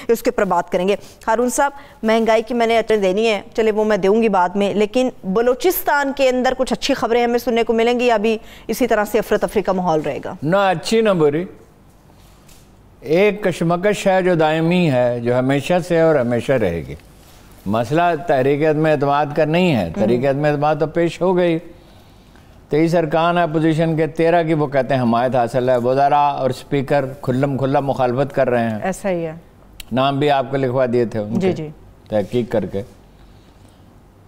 اس کے اوپر بات کریں گے. ہارون صاحب, مہنگائی کی میں نے دینی ہے, چلے وہ میں دوں گی بعد میں, لیکن بلوچستان کے اندر کچھ اچھی خبریں ہمیں سننے کو ملیں گی یا ابھی اسی طرح سے افراتفری کا ماحول رہے گا؟ نہ اچھی نہ بری, ایک کشمکش ہے جو دائمی ہے, جو ہمیشہ سے اور ہمیشہ رہے گی. مسئلہ تحریک عدم اعتماد کا نہیں ہے, تحریک عدم اعتماد تو پیش ہو گئی, 23 ارکان اپوزیشن کے 13 کی وہ کہتے ہیں حمایت حاصل ہے, وزراء اور سپیکر کھلا مخالفت کر رہے ہیں. ایسا ہی ہے, نام بھی آپ کو لکھوا دیے تھے ان کے تحقیق کر کے.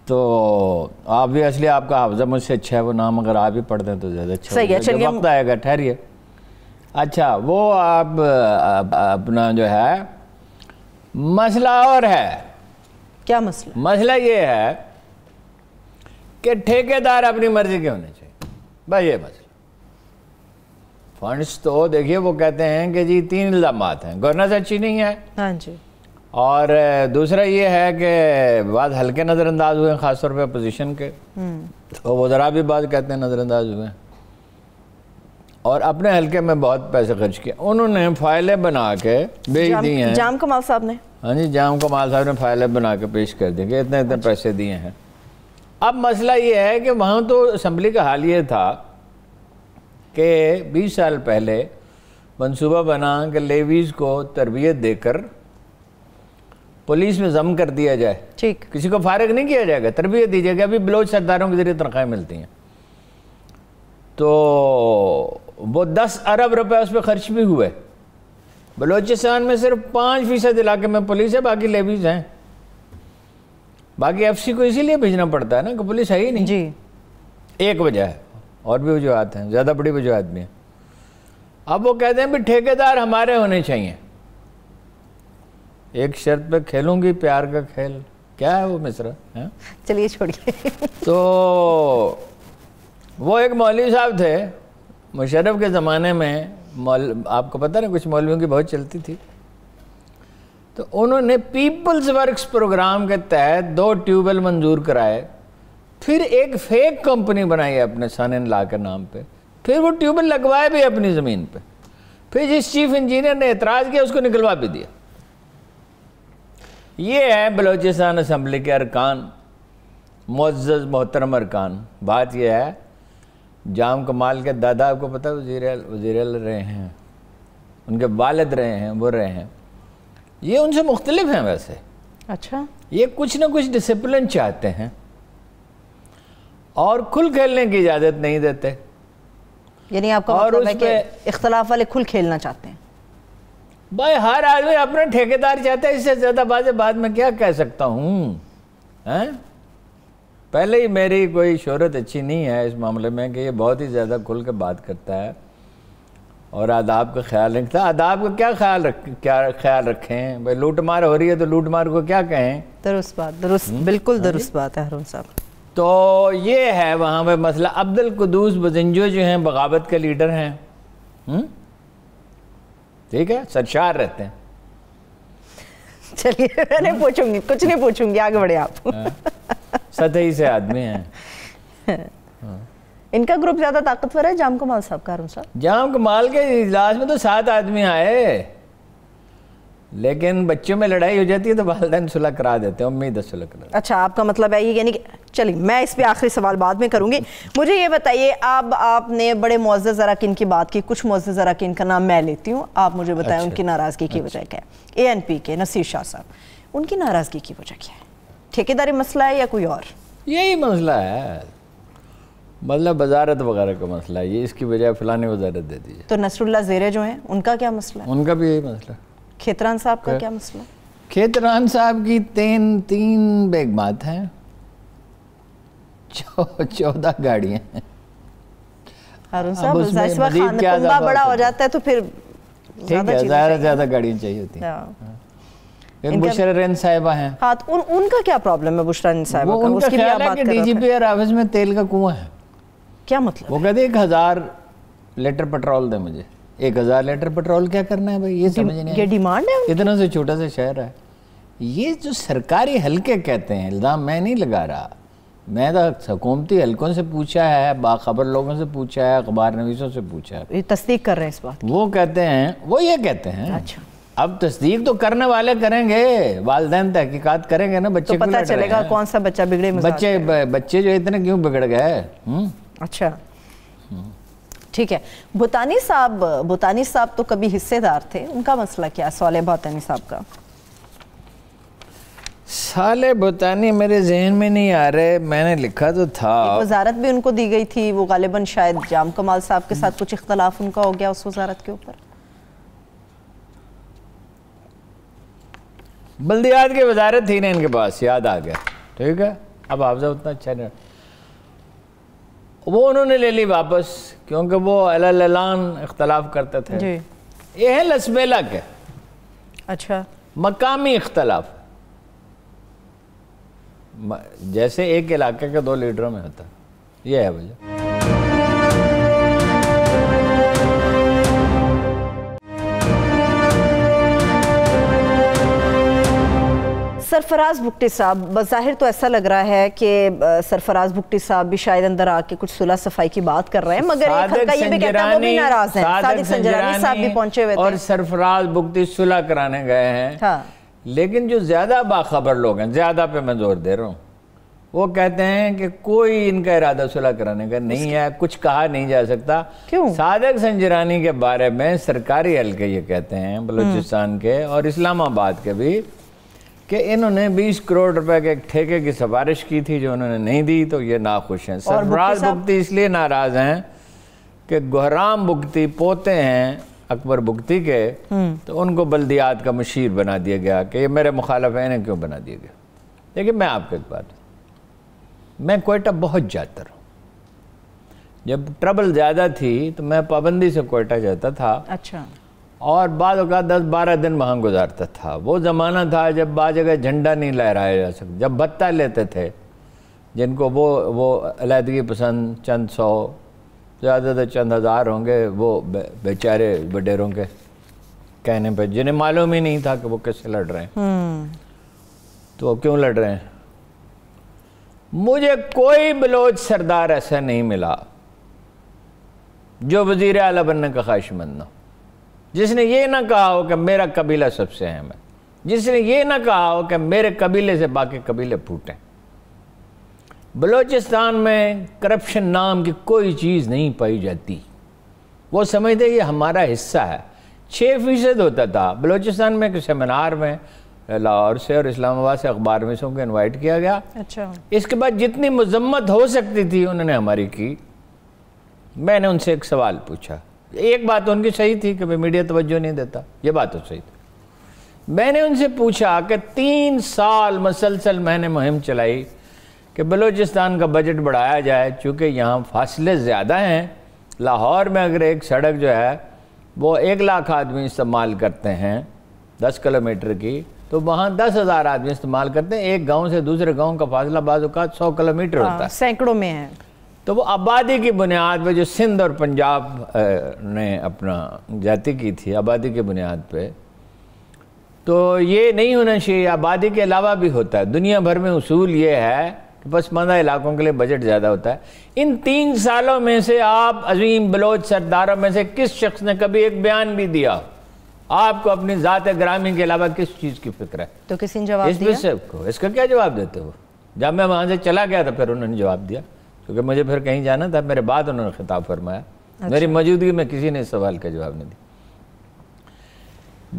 تو آبویسلی آپ کا حافظہ مجھ سے اچھا ہے, وہ نام اگر آپ ہی پڑھ دیں تو زیادہ اچھا ہے, جب وقت آئے گا ٹھہریے. اچھا, وہ آپ اپنا جو ہے مسئلہ اور ہے. کیا مسئلہ؟ مسئلہ یہ ہے کہ ٹھیکیدار اپنی مرضی کے ہونے چاہیے, بس یہ مسئلہ. فنڈس تو دیکھیے وہ کہتے ہیں کہ جی 3 الزامات ہیں, گورننس اچھی نہیں ہے, ہاں جی, اور دوسرا یہ ہے کہ بعض ہلکے نظر انداز ہوئے ہیں, خاص طور پہ اپوزیشن کے, تو وزراء بھی بعض کہتے ہیں نظر انداز ہوئے ہیں, اور اپنے حلقے میں بہت پیسے خرچ کیے. انہوں نے فائلیں بنا کے بھیج دی ہیں. جام کمال صاحب نے, ہاں جی, جام کمال صاحب نے فائلیں بنا کے پیش کر دی کہ اتنے پیسے دیے ہیں. اب مسئلہ یہ ہے کہ وہاں تو اسمبلی کا حال یہ تھا کہ 20 سال پہلے منصوبہ بنا کہ لیویز کو تربیت دے کر پولیس میں ضم کر دیا جائے. ٹھیک, کسی کو فارغ نہیں کیا جائے گا, تربیت دی جائے گی. ابھی بلوچ سرداروں کے ذریعے تنخواہیں ملتی ہیں, تو وہ 10 ارب روپے اس پہ خرچ بھی ہوئے. بلوچستان میں صرف 5% علاقے میں پولیس ہے, باقی لیویز ہیں. باقی ایف سی کو اسی لیے بھیجنا پڑتا ہے نا کہ پولیس ہے ہی نہیں. جی, ایک وجہ ہے, اور بھی وجوہات ہیں, زیادہ بڑی وجوہات بھی ہیں. اب وہ کہتے ہیں بھی ٹھیکیدار ہمارے ہونے چاہیے. ایک شرط پہ کھیلوں گی پیار کا کھیل, کیا ہے وہ مصرع؟ چلیے چھوڑیے. تو وہ ایک مولوی صاحب تھے مشرف کے زمانے میں, آپ کو پتہ نا کچھ مولویوں کی بہت چلتی تھی, تو انہوں نے پیپلز ورکس پروگرام کے تحت 2 ٹیوبویل منظور کرائے, پھر ایک فیک کمپنی بنائی اپنے سن ان لا کے نام پہ, پھر وہ ٹیوبویل لگوائے بھی اپنی زمین پہ, پھر جس چیف انجینئر نے اعتراض کیا اس کو نکلوا بھی دیا. یہ ہے بلوچستان اسمبلی کے ارکان, معزز محترم ارکان. بات یہ ہے جام کمال کے دادا آپ کو پتہ وزیر اعلیٰ رہے ہیں, ان کے والد رہے ہیں, وہ رہے ہیں. یہ ان سے مختلف ہیں ویسے. اچھا, یہ کچھ نہ کچھ ڈسپلن چاہتے ہیں اور کھل کھیلنے کی اجازت نہیں دیتے. یعنی آپ کا مطلب ہے کہ اختلاف والے کھل کھیلنا چاہتے ہیں. بھائی ہر آدمی اپنا ٹھیکیدار چاہتا ہے, اس سے زیادہ بات میں کیا کہہ سکتا ہوں. پہلے ہی میری کوئی شہرت اچھی نہیں ہے اس معاملے میں کہ یہ بہت ہی زیادہ کھل کے بات کرتا ہے اور آداب کا خیال رکھتا ہے. آداب کا کیا خیال رکھیں بھائی, لوٹ مار ہو رہی ہے تو لوٹ مار کو کیا کہیں. درست بات, درست, بالکل درست بات ہے ہارون صاحب. تو یہ ہے وہاں پہ مسئلہ. عبدالقدوس بزنجو جو ہیں بغاوت کے لیڈر ہیں, ٹھیک ہے, سرشار رہتے ہیں. چلیے میں نہیں پوچھوں گی, کچھ نہیں پوچھوں گی, آگے بڑھے آپ. سطحی سے آدمی ہیں. ان کا گروپ زیادہ طاقتور ہے جام کمال صاحب کا ہارون صاحب؟ جام کمال کے اجلاس میں تو 7 آدمی آئے, لیکن بچوں میں لڑائی ہو جاتی ہے تو والدین صلح کرا دیتے ہیں, امید ہے صلح کرا. اچھا, آپ کا مطلب ہے یہ, یعنی کہ چلیے میں اس پہ آخری سوال بعد میں کروں گی. مجھے یہ بتائیے, آپ نے بڑے معزز اراکین کی بات کی, کچھ معزز اراکین کا نام میں لیتی ہوں, آپ مجھے بتائیں ان کی ناراضگی کی وجہ کیا ہے. ANP کے نصیر شاہ صاحب, ان کی ناراضگی کی وجہ کیا ہے؟ ٹھیکیداری مسئلہ ہے یا کوئی اور؟ یہی مسئلہ ہے, مطلب وزارت وغیرہ کا مسئلہ ہے, یہ اس کی بجائے فلانی وزارت دے دیجیے. تو نصر اللہ زیرے جو ہیں ان کا کیا مسئلہ ہے؟ ان کا بھی یہی مسئلہ. کھیتران صاحب کا کیا مسئلہ؟ کھیتران صاحب کی 3 بیگمات ہیں, 14 گاڑیاں ہیں. ہارون صاحب اس وقت خانقاہ بڑا ہو جاتا ہے تو پھر زیادہ گاڑیاں چاہیے ہوتی ہیں. بشرا رند صاحبہ ہیں. ہاں, ان کا کیا پرابلم ہے بشرا رند صاحبہ کا؟ ان کا خیال ہے کہ ڈی جی پی آفس میں تیل کا کنواں ہے. کیا مطلب؟ وہ کہتے ہیں 1000 لیٹر پٹرول دیں مجھے. 1000 لیٹر پٹرول کیا کرنا ہے بھائی, یہ سمجھ نہیں. یہ ڈیمانڈ ہے اتنا سے چھوٹا سا شہر ہے. یہ جو سرکاری حلقے کہتے ہیں, الزام میں نہیں لگا رہا, میں تو حکومتی حلقوں سے پوچھا ہے, باخبر لوگوں سے پوچھا ہے, اخبار نویسوں سے پوچھا ہے. یہ تصدیق کر رہے ہیں اس بات؟ وہ کہتے ہیں, وہ یہ کہتے ہیں اچھا اب تصدیق تو کرنے والے کریں گے، والدین تحقیقات کریں گے نا، بچے تو پتہ چلے گا کون سا بچہ بگڑے مزاج بچے جو اتنے کیوں بگڑ گئے. اچھا ٹھیک ہے. بھوتانی صاحب تو کبھی حصے دار تھے، ان کا مسئلہ کیا؟ صالح بھوتانی صاحب کا. صالح بھوتانی میرے ذہن میں نہیں آ رہے، میں نے لکھا تو تھا. وزارت بھی ان کو دی گئی تھی، وہ غالباً شاید جام کمال صاحب کے ساتھ کچھ اختلاف ان کا ہو گیا اس وزارت کے اوپر. بلدیات کی وزارت تھی نا ان کے پاس، یاد آ گیا. ٹھیک ہے، اب حافظہ اتنا اچھا نہیں، وہ انہوں نے لے لی واپس، کیونکہ وہ اعلان اختلاف کرتے تھے. جی یہ ہے لسبیلا کے. اچھا مقامی اختلاف، جیسے ایک علاقے کے 2 لیڈروں میں ہوتا، یہ ہے وجہ. سرفراز بگٹی صاحب، بظاہر تو ایسا لگ رہا ہے کہ سرفراز بگٹی صاحب بھی شاید اندر آ کے کچھ صلح صفائی کی بات کر رہے ہیں، مگر ایک حلقہ یہ بھی کہتا ہے وہ بھی ناراض ہیں. صادق سنجرانی صاحب بھی پہنچے ہوئے تھے اور سرفراز بگٹی صلح کرانے گئے ہیں. لیکن جو زیادہ باخبر لوگ ہیں، زیادہ پہ میں زور دے رہا ہوں، وہ کہتے ہیں کہ کوئی ان کا ارادہ صلح کرانے کا نہیں ہے، کچھ کہا نہیں جا سکتا. کیوں؟ صادق سنجرانی کے بارے میں سرکاری حلقے یہ کہتے ہیں بلوچستان کے اور اسلام آباد کے بھی، کہ انہوں نے 20 کروڑ روپے کے ایک ٹھیکے کی سفارش کی تھی جو انہوں نے نہیں دی، تو یہ ناخوش ہیں. سرفراز بگٹی اس لیے ناراض ہیں کہ گہرام بگٹی پوتے ہیں اکبر بگٹی کے، تو ان کو بلدیات کا مشیر بنا دیا گیا کہ یہ میرے مخالف ہیں، انہیں کیوں بنا دیا گیا. لیکن میں آپ کو ایک بات، میں کوئٹہ بہت جاتا رہا ہوں. جب ٹربل زیادہ تھی تو میں پابندی سے کوئٹہ جاتا تھا. اچھا. اور بعض اوقات 10-12 دن وہاں گزارتا تھا. وہ زمانہ تھا جب بعض جگہ جھنڈا نہیں لہرایا جا سکتا، جب بھتہ لیتے تھے جن کو وہ علیحدگی پسند چند 100 زیادہ تو چند ہزار ہوں گے، وہ بیچارے وڈیروں کے کہنے پہ، جنہیں معلوم ہی نہیں تھا کہ وہ کس سے لڑ رہے ہیں، تو وہ کیوں لڑ رہے ہیں. مجھے کوئی بلوچ سردار ایسا نہیں ملا جو وزیر اعلیٰ بننے کا خواہش مند نہ ہو، جس نے یہ نہ کہا ہو کہ میرا قبیلہ سب سے اہم ہے، جس نے یہ نہ کہا ہو کہ میرے قبیلے سے باقی قبیلے پھوٹیں. بلوچستان میں کرپشن نام کی کوئی چیز نہیں پائی جاتی. وہ سمجھتے یہ ہمارا حصہ ہے. 6% ہوتا تھا بلوچستان میں. ایک سیمینار میں لاہور سے اور اسلام آباد سے اخبار میں سے انوائٹ کیا گیا. اچھا. اس کے بعد جتنی مذمت ہو سکتی تھی انہوں نے ہماری کی. میں نے ان سے ایک سوال پوچھا. ایک بات ان کی صحیح تھی کہ میڈیا توجہ نہیں دیتا، یہ بات تو صحیح تھی. میں نے ان سے پوچھا کہ 3 سال مسلسل میں نے مہم چلائی کہ بلوچستان کا بجٹ بڑھایا جائے، چونکہ یہاں فاصلے زیادہ ہیں. لاہور میں اگر ایک سڑک جو ہے وہ 1 لاکھ آدمی استعمال کرتے ہیں 10 کلومیٹر کی، تو وہاں 10,000 آدمی استعمال کرتے ہیں. ایک گاؤں سے دوسرے گاؤں کا فاصلہ بعض اوقات 100 کلومیٹر ہوتا ہے، سینکڑوں میں ہے. تو وہ آبادی کی بنیاد پہ جو سندھ اور پنجاب نے اپنا جاتی کی تھی آبادی کی بنیاد پہ، تو یہ نہیں ہونا چاہیے. آبادی کے علاوہ بھی ہوتا ہے. دنیا بھر میں اصول یہ ہے کہ پسماندہ علاقوں کے لیے بجٹ زیادہ ہوتا ہے. ان 3 سالوں میں سے آپ عظیم بلوچ سرداروں میں سے کس شخص نے کبھی ایک بیان بھی دیا؟ آپ کو اپنی ذات گرامی کے علاوہ کس چیز کی فکر ہے؟ تو کسی نے جواب دیا؟ اس کا کیا جواب دیتے ہو؟ جب میں وہاں سے چلا گیا تو پھر انہوں نے جواب دیا، کیونکہ مجھے پھر کہیں جانا تھا. میرے بعد انہوں نے خطاب فرمایا. میری موجودگی میں کسی نے اس سوال کا جواب نہیں دیا.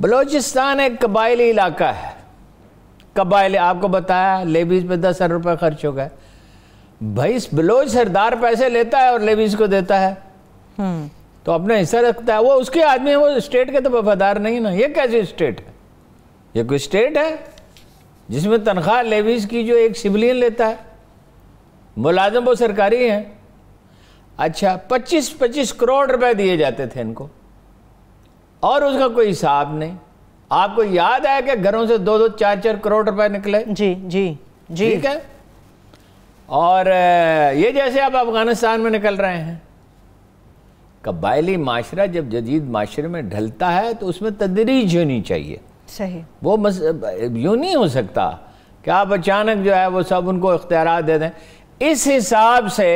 بلوچستان ایک قبائلی علاقہ ہے. قبائلی آپ کو بتایا لیویز پہ 10,000 روپے خرچ ہو گئے. بھائی بلوچ سردار پیسے لیتا ہے اور لیویز کو دیتا ہے تو اپنا حصہ رکھتا ہے. وہ اس کے آدمی ہے، وہ اسٹیٹ کے تو وفادار نہیں نا. یہ کیسی اسٹیٹ ہے؟ یہ کوئی اسٹیٹ ہے جس میں تنخواہ لیویز کی جو ایک سویلین لیتا ہے؟ ملازم وہ سرکاری ہیں. اچھا 25 کروڑ روپے دیے جاتے تھے ان کو اور اس کا کوئی حساب نہیں. آپ کو یاد ہے کہ گھروں سے 2-2, 4-4 کروڑ روپے نکلے؟ جی جی جی ٹھیک ہے. اور یہ جیسے آپ افغانستان میں نکل رہے ہیں. قبائلی معاشرہ جب جدید معاشرے میں ڈھلتا ہے تو اس میں تدریج ہونی چاہیے. صحیح. وہ یوں نہیں ہو سکتا کہ آپ اچانک جو ہے وہ سب ان کو اختیارات دے دیں. اس حساب سے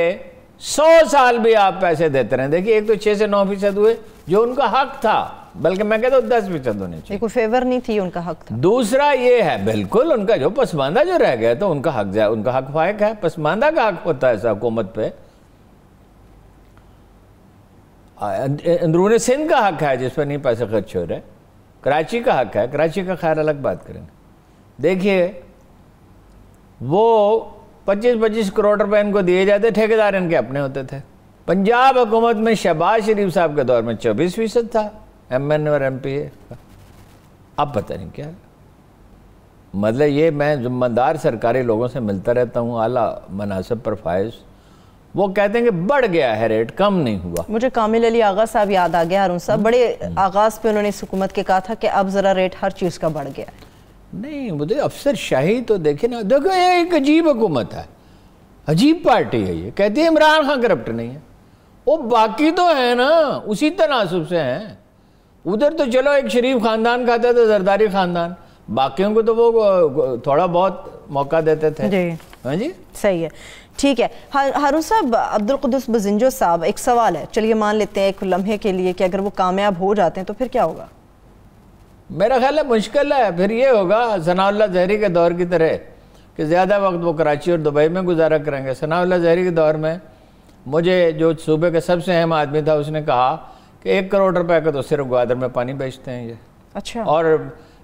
100 سال بھی آپ پیسے دیتے رہیں. دیکھیے ایک تو 6 سے 9% ہوئے جو ان کا حق تھا. بلکہ میں کہتا ہوں 10% ہونے چاہیے. کوئی فیور نہیں تھی, ان کا حق تھا. دوسرا یہ ہے بالکل ان کا جو پسماندہ جو رہ گیا تو ان کا حق فائق ہے. پسماندہ کا حق ہوتا ہے ایسا حکومت پہ. اندرون سندھ کا حق ہے جس پر نہیں پیسے خرچ ہو رہے. کراچی کا حق ہے, کراچی کا خیر الگ بات کریں گے. دیکھیے وہ 25-25 کروڑ روپے ان کو دیے جاتے, ٹھیکیدار ان کے اپنے ہوتے تھے. پنجاب حکومت میں شہباز شریف صاحب کے دور میں 24% تھا ایم این اور ایم پی اے. اب پتہ نہیں کیا. مطلب یہ میں ذمہ دار سرکاری لوگوں سے ملتا رہتا ہوں, اعلیٰ مناصب پر فائز, وہ کہتے ہیں کہ بڑھ گیا ہے ریٹ, کم نہیں ہوا. مجھے کامل علی آغا صاحب یاد آ گیا. ہارون صاحب بڑے آغاز پہ انہوں نے اس حکومت کے کہا تھا کہ اب ذرا ریٹ ہر چیز کا بڑھ گیا ہے. نہیں مجھے افسر شاہی تو دیکھیں نا, دیکھو یہ ایک عجیب حکومت ہے, عجیب پارٹی ہے. یہ کہتی ہے عمران خان کرپٹ نہیں ہے. وہ باقی تو ہیں نا, اسی تناسب سے ہیں. ادھر تو چلو ایک شریف خاندان کھاتا تھا, زرداری خاندان, باقیوں کو تو وہ تھوڑا بہت موقع دیتے تھے. جی ہاں جی صحیح ہے, ٹھیک ہے. ہارون صاحب, عبدالقدس بزنجو صاحب, ایک سوال ہے, چلیے مان لیتے ہیں ایک لمحے کے لیے کہ اگر وہ کامیاب ہو جاتے ہیں تو پھر کیا ہوگا؟ میرا خیال ہے مشکل ہے. پھر یہ ہوگا ثناء اللہ زہری کے دور کی طرح کہ زیادہ وقت وہ کراچی اور دبئی میں گزارا کریں گے. ثناء اللہ زہری کے دور میں مجھے جو صوبے کا سب سے اہم آدمی تھا, اس نے کہا کہ 1 کروڑ روپے کا تو صرف گوادر میں پانی بیچتے ہیں یہ. اچھا. اور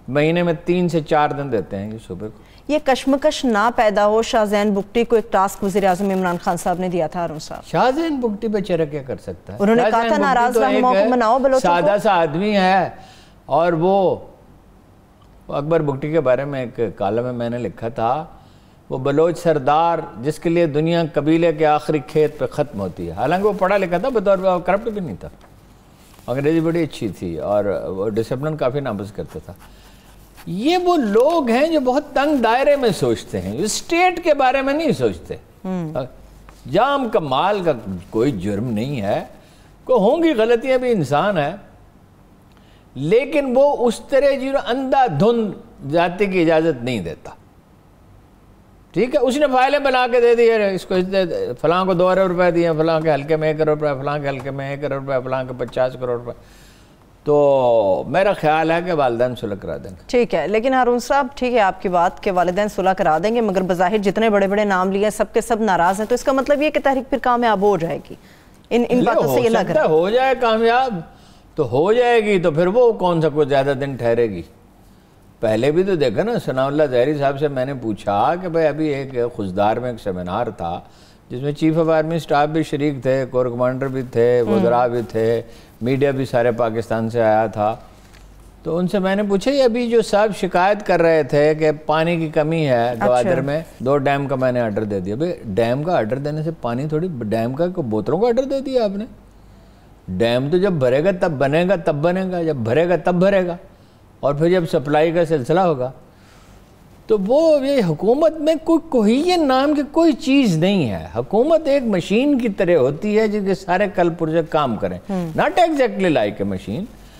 مہینے میں 3 سے 4 دن دیتے ہیں یہ صوبے کو. یہ کشمکش نہ پیدا ہو, شاہ زین بگٹی کو ایک ٹاسک وزیر اعظم عمران خان صاحب نے دیا تھا. ہارون صاحب, شاہ زین بگٹی بیچارہ کیا کر سکتا ہے؟ انہوں نے کہا تھا ناراض رہنماؤں کو مناؤ, بلوچوں کو. سادہ سا آدمی ہے. اور وہ اکبر بگٹی کے بارے میں ایک کالم میں نے لکھا تھا, وہ بلوچ سردار جس کے لیے دنیا قبیلے کے آخری کھیت پہ ختم ہوتی ہے. حالانکہ وہ پڑھا لکھا تھا, بطور کرپٹ بھی نہیں تھا, انگریزی بڑی اچھی تھی اور وہ ڈسپلن کافی نافذ کرتا تھا. یہ وہ لوگ ہیں جو بہت تنگ دائرے میں سوچتے ہیں, اسٹیٹ کے بارے میں نہیں سوچتے. جام کا مال کا کوئی جرم نہیں ہے, کو ہوں گی غلطیاں بھی, انسان ہے, لیکن وہ اس طرح جو اندھا دھند جاتی کی اجازت نہیں دیتا. ٹھیک ہے, اس نے فائلیں بنا کے دے دی, اس کو فلاں کو 2 ارب روپے دیے, فلاں کے حلقے میں 1 ارب روپے, فلاں کے حلقے میں 1 ارب روپے, فلاں کے 50 کروڑ روپے. تو میرا خیال ہے کہ والدین صلح کرا دیں گے. ٹھیک ہے, لیکن ہارون صاحب ٹھیک ہے آپ کی بات کہ والدین صلح کرا دیں گے, مگر بظاہر جتنے بڑے بڑے نام لیے سب کے سب ناراض ہیں, تو اس کا مطلب یہ کہ تحریک پھر کامیاب ہو جائے گی. ان باتوں سے یہ لگ رہا ہے ہو جائے کامیاب تو ہو جائے گی, تو پھر وہ کون سا کوئی زیادہ دن ٹھہرے گی. پہلے بھی تو دیکھا نا, ثناء اللہ زہری صاحب سے میں نے پوچھا کہ بھائی ابھی ایک خزدار میں ایک سیمینار تھا جس میں چیف آف آرمی سٹاف بھی شریک تھے, کور کمانڈر بھی تھے, وزراء بھی تھے, میڈیا بھی سارے پاکستان سے آیا تھا. تو ان سے میں نے پوچھا یہ ابھی جو صاحب شکایت کر رہے تھے کہ پانی کی کمی ہے گوادر میں, 2 ڈیم کا میں نے آرڈر دے دیا. بھائی ڈیم کا آرڈر دینے سے پانی تھوڑی, ڈیم کا بوتلوں کا آرڈر دے دیا آپ نے. ڈیم تو جب بھرے گا تب بنے گا, تب بنے گا, جب بھرے گا تب بھرے گا, اور پھر جب سپلائی کا سلسلہ ہوگا. تو وہ یہ حکومت میں کوئی کوہیجن نام کی کوئی چیز نہیں ہے. حکومت ایک مشین کی طرح ہوتی ہے جس کے سارے کل پرزے کام کریں. Not exactly like a machine,